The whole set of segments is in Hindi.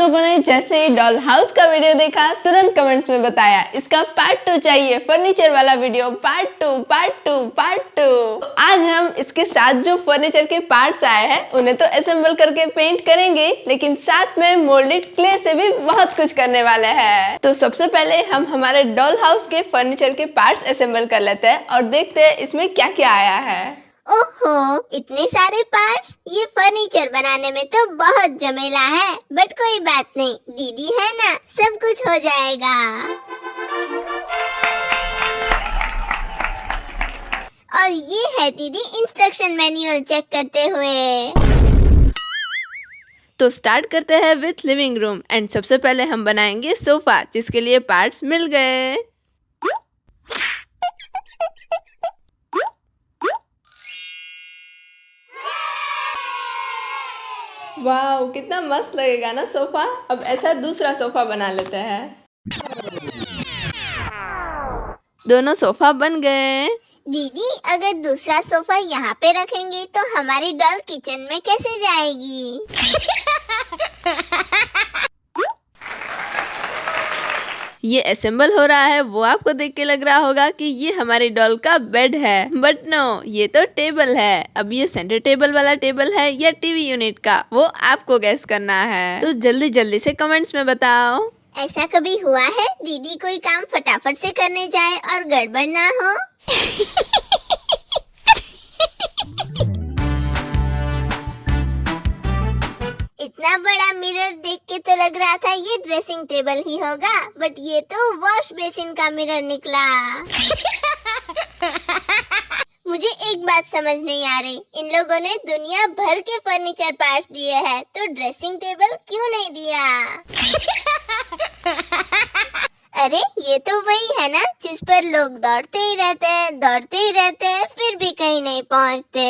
लोगों ने जैसे ही डॉल हाउस का वीडियो देखा तुरंत कमेंट्स में बताया इसका पार्ट 2 चाहिए, फर्नीचर वाला वीडियो, पार्ट 2 पार्ट 2 पार्ट 2। तो आज हम इसके साथ जो फर्नीचर के पार्ट्स आए हैं उन्हें तो असेंबल करके पेंट करेंगे, लेकिन साथ में मोल्डेड क्ले से भी बहुत कुछ करने वाले हैं। तो सबसे पहले हम हमारे डॉल हाउस के फर्नीचर के पार्ट्स असेंबल कर लेते हैं और देखते हैं इसमें क्या क्या आया है। ओहो, इतने सारे पार्ट्स! ये फर्नीचर बनाने में तो बहुत झमेला है, बट कोई बात नहीं, दीदी है ना, सब कुछ हो जाएगा। और ये है दीदी इंस्ट्रक्शन मैनुअल चेक करते हुए। तो स्टार्ट करते हैं विथ लिविंग रूम एंड सबसे पहले हम बनाएंगे सोफा, जिसके लिए पार्ट्स मिल गए। वाह, कितना मस्त लगेगा ना सोफा। अब ऐसा दूसरा सोफा बना लेते हैं। दोनों सोफा बन गए। दीदी, अगर दूसरा सोफा यहाँ पे रखेंगे तो हमारी डॉल किचन में कैसे जाएगी? ये असेंबल हो रहा है, वो आपको देख के लग रहा होगा कि ये हमारी डॉल का बेड है, बट नो, ये तो टेबल है। अब ये सेंटर टेबल वाला टेबल है या टीवी यूनिट का, वो आपको गैस करना है। तो जल्दी जल्दी से कमेंट्स में बताओ। ऐसा कभी हुआ है दीदी कोई काम फटाफट से करने जाए और गड़बड़ ना हो? इतना बड़ा मिरर देख के तो लग रहा था ये ड्रेसिंग टेबल ही होगा, बट ये तो वॉश बेसिन का मिरर निकला। मुझे एक बात समझ नहीं आ रही, इन लोगों ने दुनिया भर के फर्नीचर पार्ट्स दिए हैं, तो ड्रेसिंग टेबल क्यों नहीं दिया? अरे, ये तो वही है ना जिस पर लोग दौड़ते ही रहते हैं, फिर भी कहीं नहीं पहुंचते।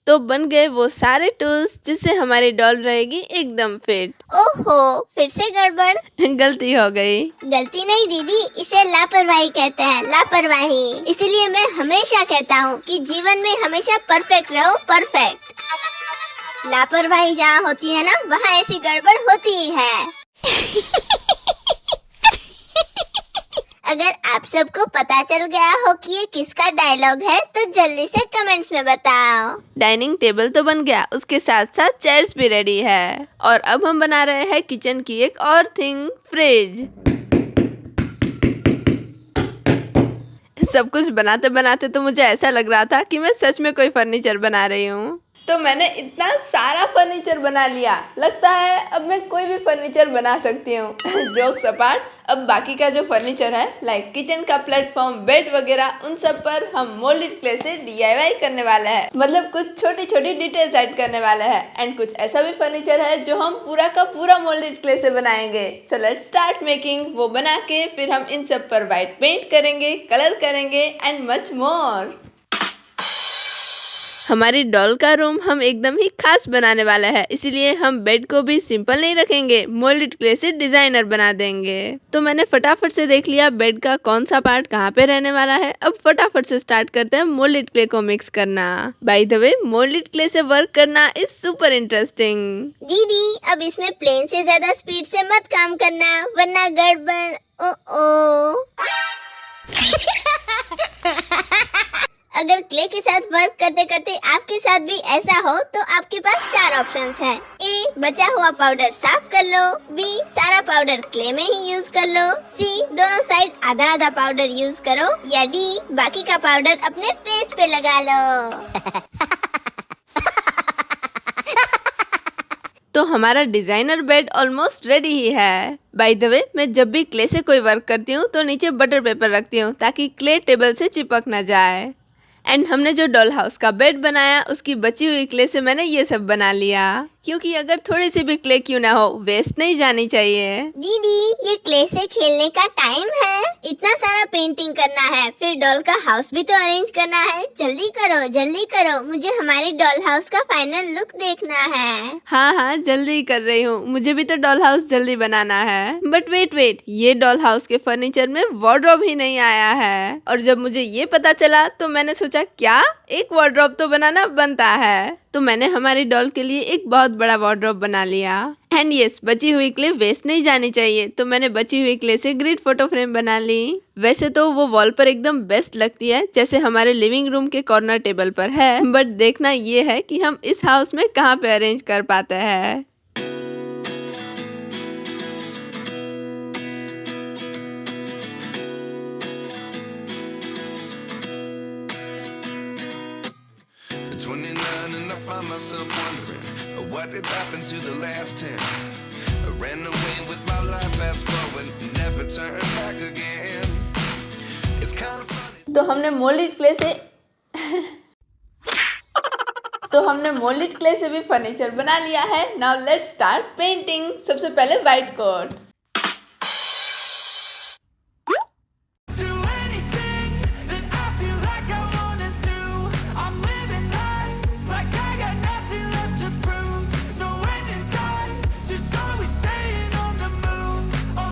तो बन गए वो सारे टूल्स जिससे हमारी डॉल रहेगी एकदम फिट। ओहो, फिर से गड़बड़। गलती हो गई। गलती नहीं दीदी, इसे लापरवाही कहते हैं, लापरवाही। इसीलिए मैं हमेशा कहता हूँ कि जीवन में हमेशा परफेक्ट रहो, परफेक्ट। लापरवाही जहाँ होती है ना, वहाँ ऐसी गड़बड़ होती ही है। अगर आप सबको पता चल गया हो कि ये किसका डायलॉग है तो जल्दी से कमेंट्स में बताओ। डाइनिंग टेबल तो बन गया, उसके साथ साथ चेयर्स भी रेडी है। और अब हम बना रहे हैं किचन की एक और थिंग, फ्रिज। सब कुछ बनाते बनाते तो मुझे ऐसा लग रहा था कि मैं सच में कोई फर्नीचर बना रही हूँ। तो मैंने इतना सारा फर्नीचर बना लिया, लगता है अब मैं कोई भी फर्नीचर बना सकती हूँ। जोक्स अपार्ट, अब बाकी का जो फर्नीचर है लाइक किचन का प्लेटफॉर्म, बेड वगैरह, उन सब पर हम मोल्डेड क्ले से DIY करने वाले हैं। मतलब कुछ छोटी छोटी डिटेल्स ऐड करने वाले हैं। एंड कुछ ऐसा भी फर्नीचर है जो हम पूरा का पूरा मोल्डेड क्ले से बनाएंगे। So let's start making. वो बना के फिर हम इन सब पर व्हाइट पेंट करेंगे, कलर करेंगे एंड मच मोर। हमारी डॉल का रूम हम एकदम ही खास बनाने वाला है, इसीलिए हम बेड को भी सिंपल नहीं रखेंगे, मोल्डेड क्ले से डिजाइनर बना देंगे। तो मैंने फटाफट से देख लिया बेड का कौन सा पार्ट कहाँ पे रहने वाला है। अब फटाफट से स्टार्ट करते हैं मोल्डेड क्ले को मिक्स करना। By the way, moulded clay से वर्क करना इज सुपर इंटरेस्टिंग। दीदी, अब इसमें प्लेन से ज्यादा स्पीड से मत काम करना, वरना गड़बड़। ओ अगर क्ले के साथ वर्क करते करते आपके साथ भी ऐसा हो तो आपके पास 4 ऑप्शंस हैं। A, बचा हुआ पाउडर साफ कर लो। B, सारा पाउडर क्ले में ही यूज कर लो। C, दोनों साइड आधा आधा पाउडर यूज करो। या D, बाकी का पाउडर अपने फेस पे लगा लो। तो हमारा डिजाइनर बेड ऑलमोस्ट रेडी ही है। बाय द वे, मैं जब भी क्ले से कोई वर्क करती हूँ तो नीचे बटर पेपर रखती हूँ ताकि क्ले टेबल से चिपक ना जाए। एंड हमने जो डॉल हाउस का बेड बनाया उसकी बची हुई क्ले से मैंने ये सब बना लिया, क्योंकि अगर थोड़ी सी भी क्ले क्यों ना हो, वेस्ट नहीं जानी चाहिए। दीदी, ये क्ले से खेलने का टाइम है। इतना सारा पेंटिंग करना है, फिर डॉल का हाउस भी तो अरेंज करना है। जल्दी करो, मुझे हमारे डॉल हाउस का फाइनल लुक देखना है। हाँ, जल्दी कर रही हूँ, मुझे भी तो डॉल हाउस जल्दी बनाना है। बट वेट, ये डॉल हाउस के फर्नीचर में वार्डरोब ही नहीं आया है। और जब मुझे ये पता चला तो मैंने सोचा क्या एक वार्डरोब तो बनाना बनता है। तो मैंने हमारी डॉल के लिए एक बहुत बड़ा वार्डरोब बना लिया। एंड यस, बची हुई क्ले वेस्ट नहीं जानी चाहिए, तो मैंने बची हुई क्ले से ग्रिड फोटो फ्रेम बना ली। वैसे तो वो वॉल पर एकदम बेस्ट लगती है, जैसे हमारे लिविंग रूम के कॉर्नर टेबल पर है, बट देखना ये है कि हम इस हाउस में कहाँ पे अरेंज कर पाते हैं। Myself wondering what did happen to the last 10. I ran away with my life, fast forward, never turn back again. It's kind of funny. तो हमने मोल्डेड क्ले से भी फर्नीचर बना लिया है। Now let's start painting. सबसे पहले व्हाइट कोट।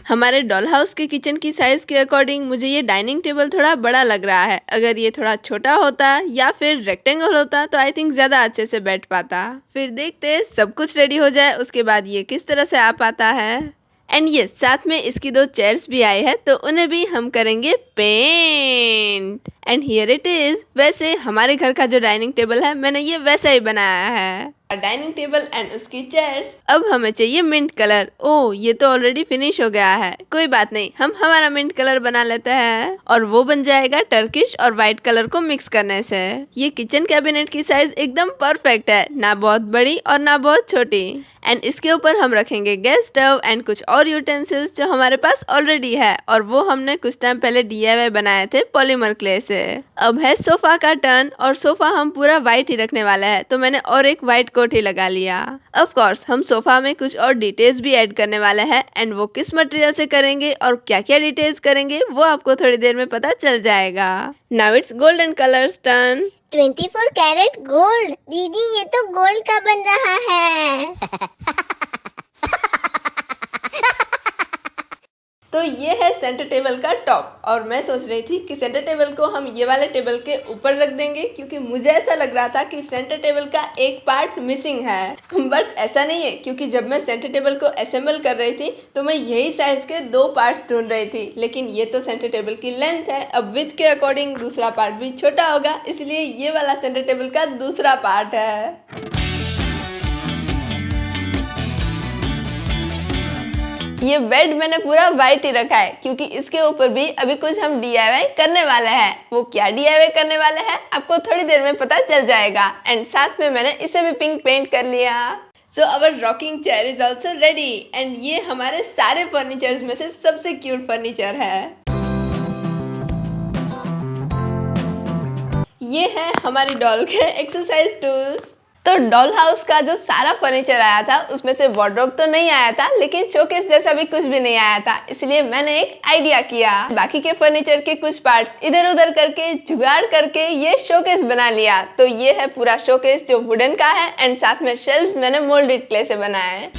हमारे डॉल हाउस के किचन की साइज के अकॉर्डिंग मुझे ये डाइनिंग टेबल थोड़ा बड़ा लग रहा है। अगर ये थोड़ा छोटा होता या फिर रेक्टेंगल होता तो आई थिंक ज़्यादा अच्छे से बैठ पाता। फिर देखते सब कुछ रेडी हो जाए उसके बाद ये किस तरह से आ पाता है। एंड ये साथ में इसकी 2 चेयर्स भी आई है, तो उन्हें भी हम करेंगे paint. And here it is. वैसे हमारे घर का जो डाइनिंग टेबल है मैंने ये वैसा ही बनाया है, डाइनिंग टेबल एंड उसकी चेयर्स। अब हमें चाहिए मिंट कलर। ओह, ये तो ऑलरेडी फिनिश हो गया है, कोई बात नहीं, हम हमारा मिंट कलर बना लेते हैं और वो बन जाएगा टर्किश और व्हाइट कलर को मिक्स करने से। ये किचन कैबिनेट की साइज एकदम परफेक्ट है, ना बहुत बड़ी और ना बहुत छोटी। एंड इसके ऊपर हम रखेंगे गैस स्टव एंड कुछ और यूटेंसिल्स जो हमारे पास ऑलरेडी है, और वो हमने कुछ टाइम पहले DIY बनाए थे पॉलीमर क्ले से। अब है सोफा का टर्न, और सोफा हम पूरा व्हाइट ही रखने वाला है, तो मैंने और एक व्हाइट कोट ही लगा लिया। ऑफ कोर्स हम सोफा में कुछ और डिटेल्स भी ऐड करने वाले हैं, एंड वो किस मटेरियल से करेंगे और क्या क्या डिटेल्स करेंगे वो आपको थोड़ी देर में पता चल जाएगा। Now it's golden colours turn. 24 carat gold. दीदी ये तो गोल्ड का बन रहा है। तो ये है सेंटर टेबल का टॉप, और मैं सोच रही थी कि सेंटर टेबल को हम ये वाले टेबल के ऊपर रख देंगे, क्योंकि मुझे ऐसा लग रहा था कि सेंटर टेबल का एक पार्ट मिसिंग है। बट ऐसा नहीं है, क्योंकि जब मैं सेंटर टेबल को असेंबल कर रही थी तो मैं यही साइज के 2 पार्ट्स ढूंढ रही थी, लेकिन ये तो सेंटर टेबल की लेंथ है। अब विड्थ के अकॉर्डिंग दूसरा पार्ट भी छोटा होगा, इसलिए ये वाला सेंटर टेबल का दूसरा पार्ट है। ये बेड मैंने पूरा वाइट ही रखा है, क्योंकि इसके ऊपर भी अभी कुछ हम DIY करने वाले हैं। वो क्या DIY करने वाले हैं आपको थोड़ी देर में पता चल जाएगा। एंड साथ में मैंने इसे भी पिंक पेंट कर लिया। So our rocking chair is also ready, and ये हमारे सारे फर्नीचर्स में से सबसे क्यूट फर्नीचर है। ये है हमारी डॉल के एक्सरसाइज टूल्स। तो डॉल हाउस का जो सारा फर्नीचर आया था उसमें से वार्डरोब तो नहीं आया था, लेकिन शोकेस जैसा भी कुछ भी नहीं आया था, इसलिए मैंने एक आइडिया किया। बाकी के फर्नीचर के कुछ पार्ट्स इधर उधर करके जुगाड़ करके ये शोकेस बना लिया। तो ये है पूरा शोकेस जो वुडन का है, एंड साथ में शेल्व्स मैंने मोल्डेड क्ले से बनाए हैं।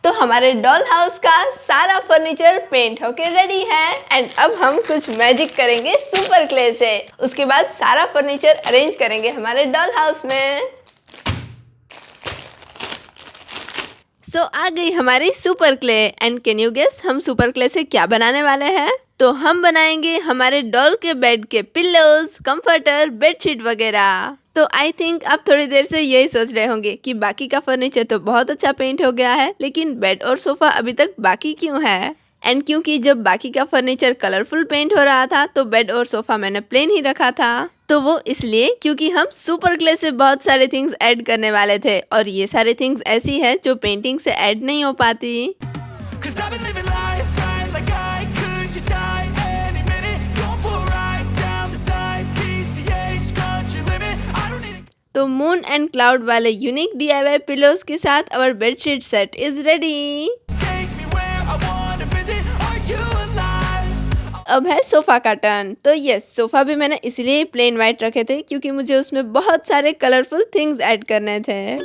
तो हमारे डॉल हाउस का सारा फर्नीचर पेंट होके रेडी है, एंड अब हम कुछ मैजिक करेंगे सुपर क्ले से। उसके बाद सारा फर्नीचर अरेंज करेंगे हमारे डॉल हाउस में। सो आ गई हमारी super clay, and can you guess हम सुपर क्ले से क्या बनाने वाले हैं? तो हम बनाएंगे हमारे डॉल के बेड के पिल्लोज, कंफर्टर, बेडशीट वगैरह। तो आई थिंक आप थोड़ी देर से यही सोच रहे होंगे कि बाकी का फर्नीचर तो बहुत अच्छा पेंट हो गया है, लेकिन बेड और सोफा अभी तक बाकी क्यों है? एंड क्योंकि जब बाकी का फर्नीचर कलरफुल पेंट हो रहा था तो बेड और सोफा मैंने प्लेन ही रखा था। तो वो इसलिए क्योंकि हम सुपर क्ले से बहुत सारे थिंग्स ऐड करने वाले थे, और ये सारे थिंग्स ऐसी है जो पेंटिंग से ऐड नहीं हो पाती। तो मून एंड क्लाउड वाले यूनिक DIY पिलोज के साथ अवर बेडशीट सेट इज रेडी। अब है सोफा का टर्न। तो यस, सोफा भी मैंने इसलिए प्लेन वाइट रखे थे क्योंकि मुझे उसमें बहुत सारे कलरफुल थिंग्स ऐड करने थे।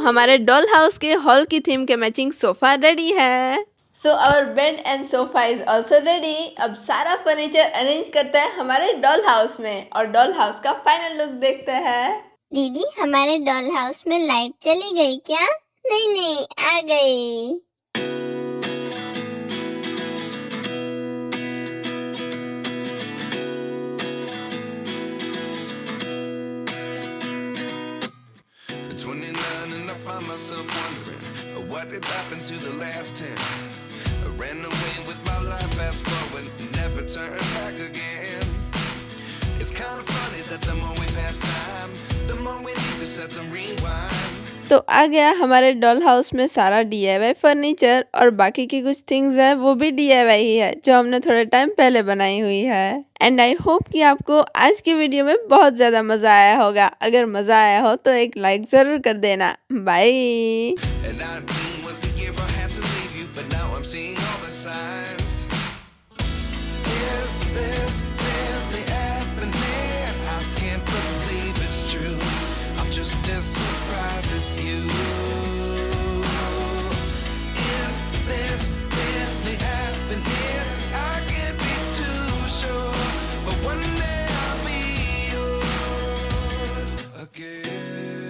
हमारे डॉल हाउस के हॉल की थीम के मैचिंग सोफा रेडी है। So our bed and sofa is also ready. अब सारा फर्नीचर अरेंज करते हैं हमारे डॉल हाउस में और डॉल हाउस का फाइनल लुक देखते हैं। दीदी, हमारे डॉल हाउस में लाइट चली गई क्या? नहीं, आ गई। At 29 and I find myself wondering what did happen to the last 10. I ran away with my life, fast forward, never turn back again. It's kind of funny that the more we pass time, the more we need to set them rewind. तो आ गया हमारे डॉल हाउस में सारा DIY फर्नीचर और बाकी की कुछ थिंग्स है वो भी DIY ही है जो हमने थोड़े टाइम पहले बनाई हुई है। एंड आई होप कि आपको आज की वीडियो में बहुत ज़्यादा मज़ा आया होगा। अगर मज़ा आया हो तो एक लाइक ज़रूर कर देना। Bye. And 19 was the year I had to leave you, but now I'm seeing all the signs. Is this really happening? I can't believe it's true. I'm just as surprised as you. Is this really happening? I can't be too sure, but one day I'll be yours again.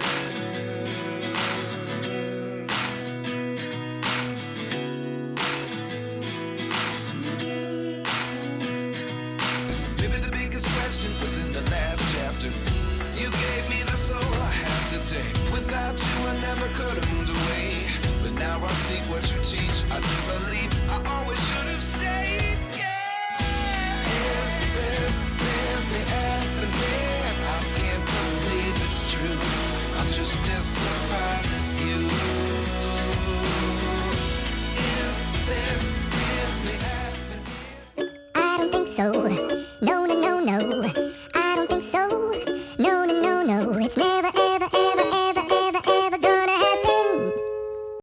Maybe the biggest question was in the last chapter. You gave me the soul I have today. Without you, I never could have moved away. But now I see what you teach. I do believe I always should have stayed. Yeah. Is this really happening? I can't believe it's true. I'm just as surprised as you. Is this really happening? I don't think so.